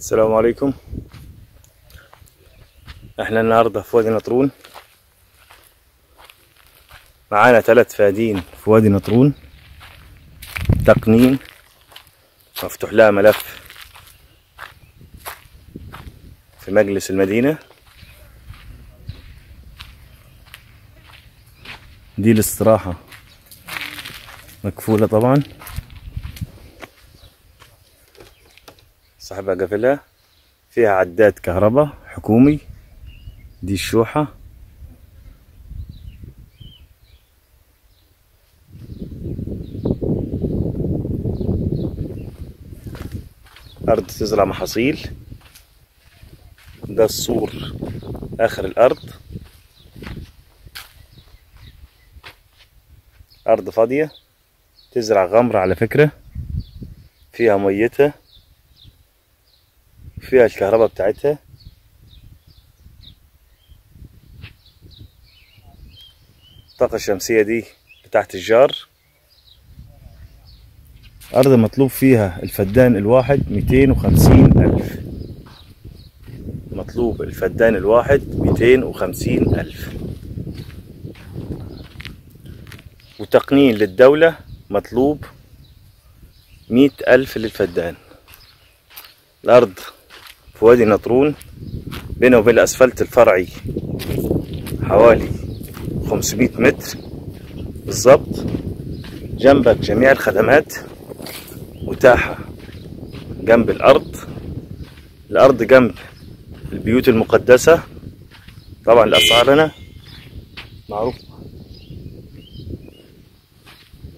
السلام عليكم. احنا النهارده في وادي نطرون، معانا 3 فدادين في وادي نطرون تقنين، مفتوح لها ملف في مجلس المدينة. دي الاستراحة مكفولة طبعا، صاحبها قافلها، فيها عداد كهرباء حكومي. دي الشوحة، أرض تزرع محاصيل. ده السور آخر الأرض، أرض فاضية تزرع غمر على فكرة، فيها ميتها، فيها الكهرباء بتاعتها. الطاقة الشمسية دي بتاعت الجار. أرض مطلوب فيها الفدان الواحد 250,000، مطلوب الفدان الواحد 250,000. وتقنين للدولة مطلوب 100,000 للفدان. الأرض في وادي نطرون بينه وبين الأسفلت الفرعي حوالي 500 متر بالظبط. جنبك جميع الخدمات متاحة جنب الأرض. الأرض جنب البيوت المقدسة. طبعا الأسعار هنا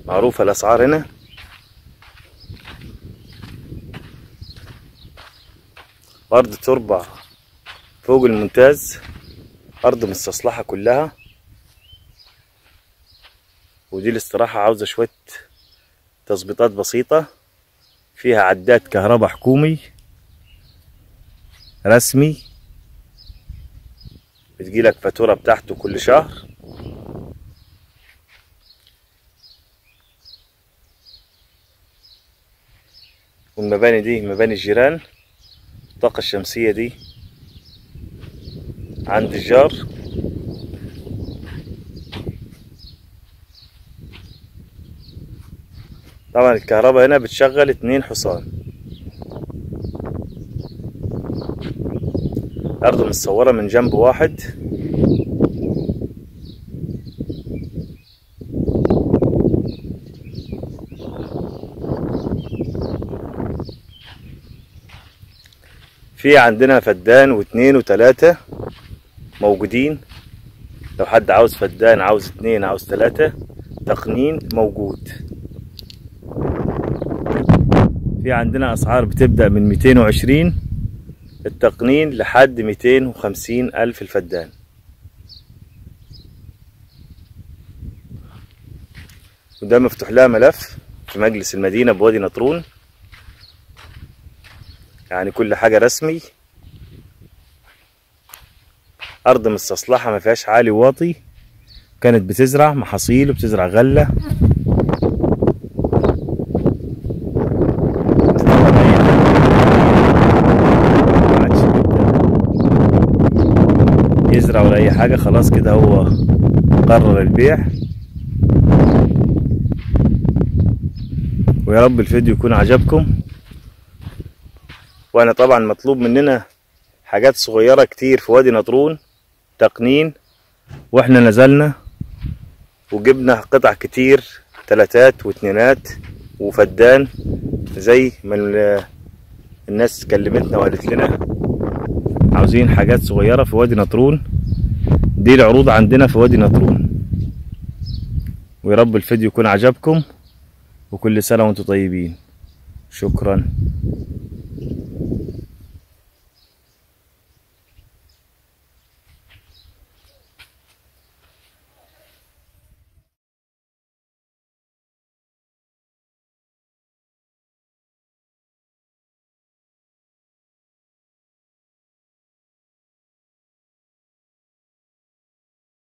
معروفة الأسعار هنا. أرض تربع فوق الممتاز، أرض مستصلحة كلها. ودي الاستراحة عاوزة شوية تظبيطات بسيطة. فيها عداد كهرباء حكومي رسمي، بتجيلك فاتورة بتاعته كل شهر. والمباني دي مباني الجيران. الطاقة الشمسية دي عند الجار. طبعا الكهرباء هنا بتشغل 2 حصان. الأرض متصورة من جنب واحد. في عندنا فدان و2 و3 موجودين. لو حد عاوز فدان، عاوز 2، عاوز 3، تقنين موجود. في عندنا أسعار بتبدأ من 220 التقنين لحد 250,000 الفدان. وده مفتوح لها ملف في مجلس المدينة بوادي نطرون، يعني كل حاجة رسمي. أرض مستصلحة ما فيهاش عالي وواطي، كانت بتزرع محاصيل وبتزرع غلة. يزرع ولا أي حاجة، خلاص كده هو قرر البيع. ويا رب الفيديو يكون عجبكم. وانا طبعا مطلوب مننا حاجات صغيرة كتير في وادي نطرون تقنين، واحنا نزلنا وجبنا قطع كتير، 3 و2 وفدان، زي ما الناس كلمتنا وقالت لنا عاوزين حاجات صغيرة في وادي نطرون. دي العروض عندنا في وادي نطرون. ويا رب الفيديو يكون عجبكم، وكل سنة وانتم طيبين. شكرا.